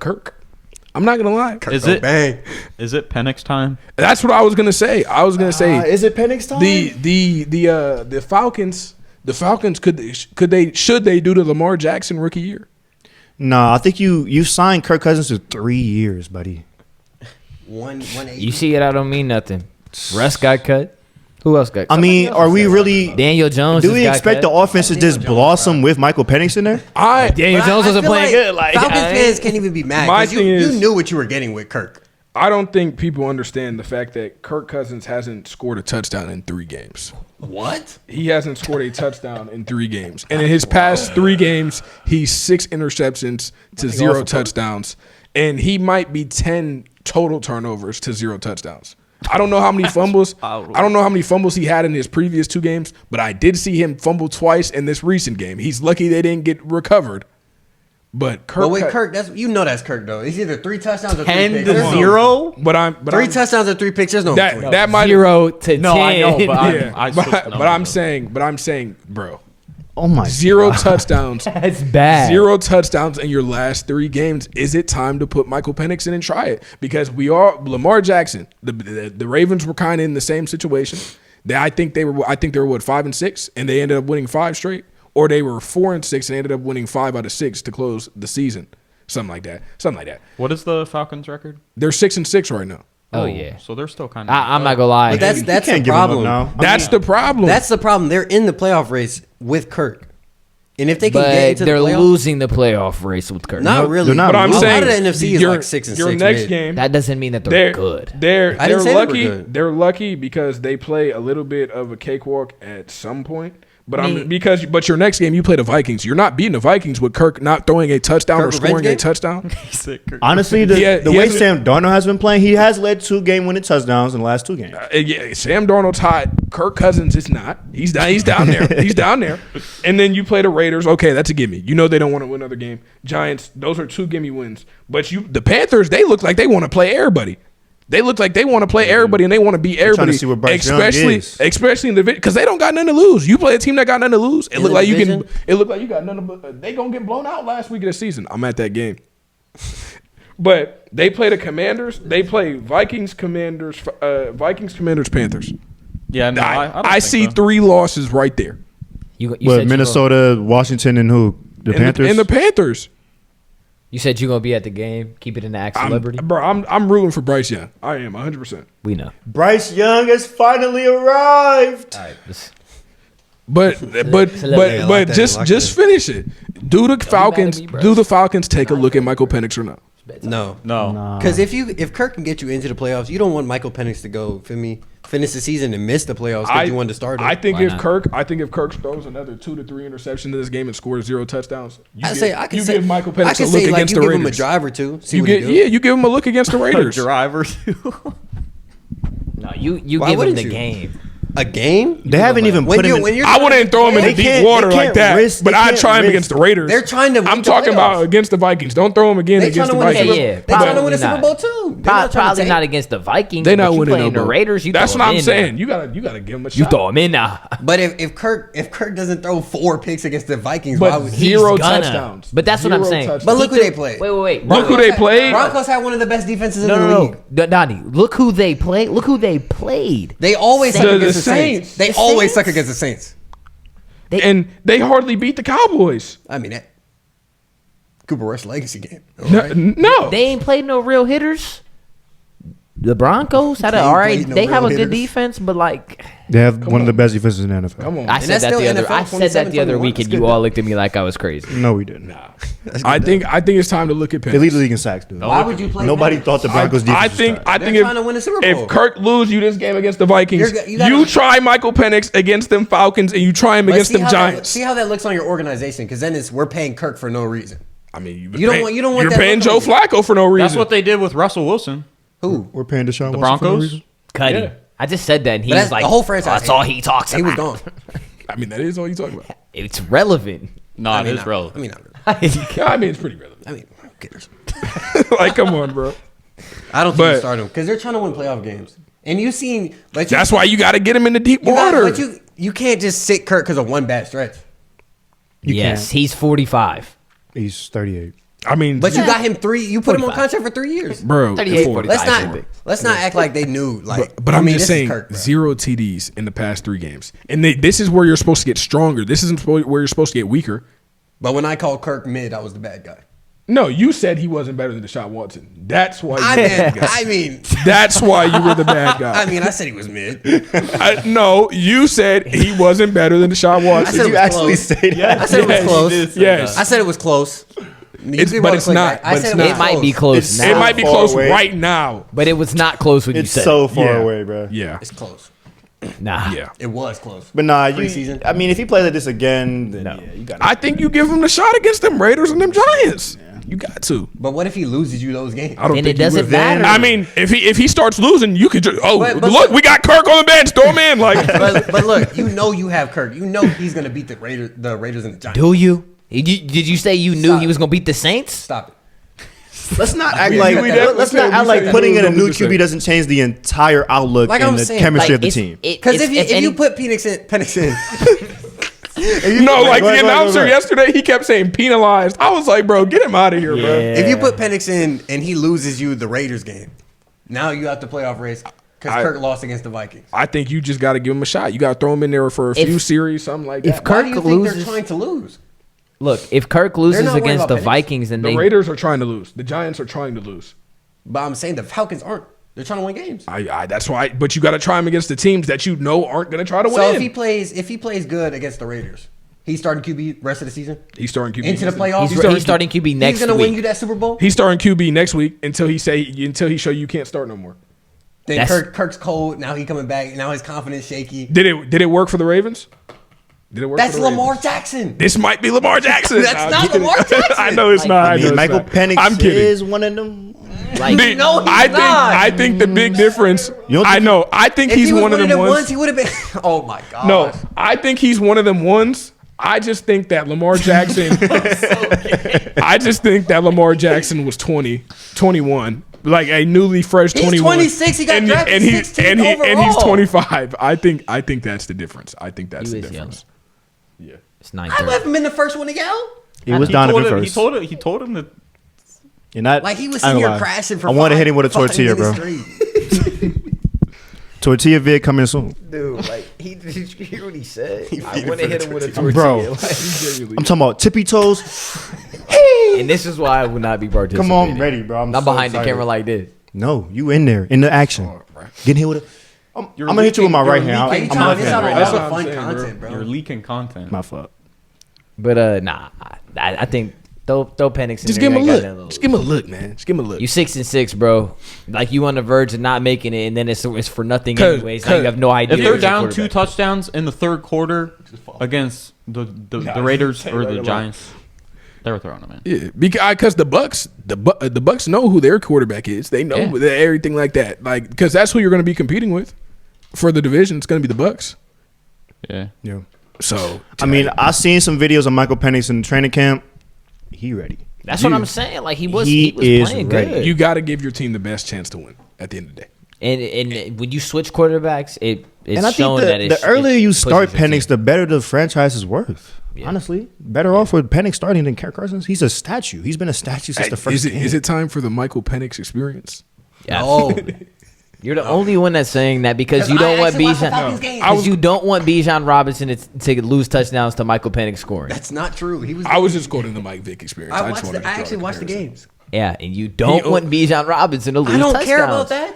Kirk. I'm not gonna lie. Is it Penix time? That's what I was gonna say. Is it Penix time? The Falcons. The Falcons should they do the Lamar Jackson rookie year? No, I think you signed Kirk Cousins to 3 years, buddy. 180. You see it, I don't mean nothing. Russ got cut. Who else got cut? I mean, are we really? Daniel Jones. Do we expect the offense to just blossom with Michael Penix in there? Daniel Jones wasn't playing good. Like Falcons fans can't even be mad because you knew what you were getting with Kirk. I don't think people understand the fact that Kirk Cousins hasn't scored a touchdown in 3 games. What? He hasn't scored a touchdown in 3 games. And in his past 3 games, he's 6 interceptions to 0 touchdowns. And he might be 10 total turnovers to 0 touchdowns. I don't know how many fumbles. I don't know how many fumbles he had in his previous 2 games, but I did see him fumble twice in this recent game. He's lucky they didn't get recovered. But Kirk, Kirk, that's Kirk though. It's either 3 touchdowns or 3 10 picks. to 0. But 3 touchdowns or 3 picks. There's no that might 0 to 10. No, I know, but I'm saying, bro. Oh my! 0 touchdowns. That's bad. 0 touchdowns in your last 3 games. Is it time to put Michael Penix in and try it? Because Lamar Jackson. The Ravens were kind of in the same situation. I think they were 5-6, and they ended up winning 5 straight. Or they were 4-6 and ended up winning 5 out of 6 to close the season. Something like that. What is the Falcons' record? They're 6-6 right now. Oh yeah. So they're still kind of. I'm not gonna lie. But that's the problem. That's the problem. That's the problem. They're in the playoff race with Kirk, and if they can get into they're the playoffs, losing the playoff race with Kirk. not really. They're not. But I'm saying a lot of the NFC is like 6-6. Your next game. That doesn't mean that they're good. They're I didn't say they were lucky. good. They're lucky because they play a little bit of a cakewalk at some point. But but your next game you play the Vikings. You're not beating the Vikings with Kirk not throwing a touchdown or scoring a touchdown. Honestly, the way Sam Darnold has been playing, he has led 2 game-winning touchdowns in the last 2 games. Yeah, Sam Darnold's hot. Kirk Cousins is not. He's down there. He's down there. And then you play the Raiders. Okay, that's a gimme. You know they don't want to win another game. Giants. Those are 2 gimme wins. But the Panthers, they look like they want to play everybody. They look like they want to play everybody and they want to beat everybody, to see what Bryce Young is. especially in the because they don't got nothing to lose. You play a team that got nothing to lose. It look like you can. It look like you got nothing. They gonna get blown out last week of the season. I'm at that game, but they play the Commanders. They play Vikings, Commanders, Panthers. Yeah, no, I see 3 losses right there. You said Minnesota, Washington, and who? The Panthers. And the Panthers. You said you're gonna be at the game. Keep it in the Act Celebrity. I'm rooting for Bryce Young. I am 100%. We know. Bryce Young has finally arrived. All right. But just finish it. Do the Falcons take a look at Michael Penix or not? No. Because if Kirk can get you into the playoffs, you don't want Michael Penix to go finish the season and miss the playoffs because you wanted to start him. I think if Kirk throws another 2 to 3 interceptions in this game and scores 0 touchdowns, give Michael Penix a look against the Raiders. You give him a drive or 2. You give him a look against the Raiders. A drive or 2. No, you give him the game. A game? They haven't even put him in. I wouldn't throw him in the deep water like that, but I'd try him against the Raiders. They're trying to. I'm talking about against the Vikings. Don't throw him again against the Vikings. They're trying to win a Super Bowl too. Probably not against the Vikings. They're not winning the Raiders. That's what I'm saying. You gotta give him a shot. You throw him in now. But if Kirk doesn't throw 4 picks against the Vikings, but why would 0 touchdowns? But that's what I'm saying. But look who they played. Wait. Look who they played. Broncos had one of the best defenses in the league. No, Dondi. Look who they played. Look who they played. They always suck against the Saints. They always suck against the Saints. And they hardly beat the Cowboys. I mean, that Cooper Rush legacy game. No. They ain't played no real hitters. The Broncos had an all right. They have a good defense, but like they have one of the best defenses in the NFL. Come on. I said that the other week, and you all looked at me like I was crazy. No, we didn't. Nah. I think it's time to look at Penix. They lead the league in sacks, dude. Why would you play? Nobody thought the Broncos defense. I think trying to win a Super Bowl. If Kirk lose you this game against the Vikings, you try Michael Penix against them Falcons, and you try him against them Giants. See how that looks on your organization, because then we're paying Kirk for no reason. I mean, you don't want you're that paying Joe Flacco for no reason. That's what they did with Russell Wilson. Who? We're paying Deshaun The Watson for no Broncos? reason. Cuddy. Yeah. I just said that, and he was like, the whole franchise. That's all he talks about. He was gone. I mean, that is all you talking about. It's relevant. No, it is relevant. I mean, not really. I mean, it's pretty relevant. I mean, who cares? Like, come on, bro. I don't think you start him because they're trying to win playoff games. And you've seen, that's why you got to get him in the deep water. But you can't just sit Kirk because of one bad stretch. Yes, he's 45. He's 38. I mean, but you got him 3. You put him on contract for 3 years, bro. 38, 40. 45. Let's not act like they knew. Like, But I'm just saying, Kirk, 0 TDs in the past 3 games, and this is where you're supposed to get stronger. This isn't where you're supposed to get weaker. But when I called Kirk mid, I was the bad guy. No, you said he wasn't better than Deshaun Watson. That's why. That's why you were the bad guy. I said he was mid. No, you said he wasn't better than Deshaun Watson. I said You actually say that? I said it was close. Yes. I said it was close. But it's not. I said It might be close now. It might be far close away. right now. But it was not close when you It's said so it. far away, bro. Yeah. It's close. Nah. Yeah. It was close. But nah, Preseason. I mean, if he plays like this again, then yeah, you got. I think you give him the shot against them Raiders and them Giants. You got to. But what if he loses you those games? I don't And think it doesn't you will. matter. I mean, if he starts losing, you could just But look, look- we got Kirk on the bench, throw him in. Like but look, you have Kirk. You know he's gonna beat the Raiders and the Giants. Do you? Did you say you knew Stop. he was gonna beat the Saints? Stop it. Let's not act We like definitely let's said- not we act said like that putting he in was a new gonna do the QB same. doesn't change the entire outlook Like and I'm the saying, chemistry Like, of the team. Because if you put Penix in, no, like go the ahead, announcer go ahead. yesterday, he kept saying penalized. I was like, bro, get him out of here, bro. if you put Penix in and he loses you the Raiders game, now you have to playoff race because I- Kirk lost against the Vikings. I think you just got to give him a shot. You got to throw him in there for a few series, something like if that. Why Kirk do you think loses, they're trying to lose? look, if Kirk loses not worried against the about Penix. Vikings, then The they Raiders are trying to lose. The Giants are trying to lose. But I'm saying the Falcons aren't. They're trying to win games. That's why. But you got to try him against the teams that you know aren't going to try to So win. if he plays good against the Raiders, he's starting QB rest of the season He's starting QB into the next playoffs. he's starting QB next He's gonna week. win you that Super Bowl. He's starting QB next week until he show you can't start no more. Then That's- Kirk's cold. Now he coming back. Now his confidence shaky. Did it work for the Ravens? Did it work? That's for the Lamar Ravens? Jackson. This might be Lamar Jackson. That's I'm not kidding. Lamar Jackson. I know it's not. I I know mean, it's Michael not. Penix I'm kidding. is one of them. Like, No, he's not. I think the big difference. You don't I think- know. I think If he's he was one of them ones. he would have been. Oh my god. No, I think he's one of them ones. I just think that Lamar Jackson. I just think that Lamar Jackson was 20, 21, like a newly fresh He's 21. 26, he got drafted 16th and he's overall. 25. I think that's the difference. I think that's He the was difference. Yeah. it's I 9:30. left him in the first one to go. It was He Donovan told him, first. He told him that. You're not Like he was I ain't sitting here gonna lie. crashing for. I want to hit him with a 5 tortilla, bro. minutes straight. Tortilla vid coming soon. Dude, like did you hear what he said? I want to hit him with a Bro, I'm talking about tippy toes. And this is why I would not be participating. Come on, ready, bro. I'm Not so behind the excited. camera like this. No, you in there in the action. Getting hit with a. I'm gonna hit you with my right hand. Why you I'm trying to left miss out hand on right all now. the fun saying, bro. content, bro? You're leaking content. My fault. But nah, I think throw Penix in Just there. give him You a ain't got look. nothing to Just give him a look, man. Just give him a look. You 6-6, bro. Like you on the verge of not making it, and then it's for nothing 'Cause- anyways. Now you have no idea. If they're who's your down 2 quarterback. touchdowns in the third quarter against the Raiders or the Giants, they were throwing them in. Yeah, because the Bucks know who their quarterback is. They know everything like that. Like because that's who you're going to be competing with for the division. It's going to be the Bucks. Yeah. Yeah. So I mean, I seen some videos of Michael Penix in the training camp. He ready. That's what I'm saying. Like he was He is playing ready. good. you got to give your team the best chance to win at the end of the day. And when you switch quarterbacks, it's And I think shown that the earlier you start pushes your Penix, team. the better the franchise is worth. Yeah. Honestly, better off with Penix starting than Kirk Cousins. He's a statue. He's been a statue since the first game. Is it time for the Michael Penix experience? Yeah. Oh, You're the only one that's saying that because you don't want Bijan. Because you don't want Bijan Robinson to lose touchdowns to Michael Penix scoring. that's not true. He was. I was just quoting the Mike Vick experience. I just wanted to I draw actually watched the comparison. games. Yeah, and you don't want Bijan Robinson to lose I don't touchdowns. care about that.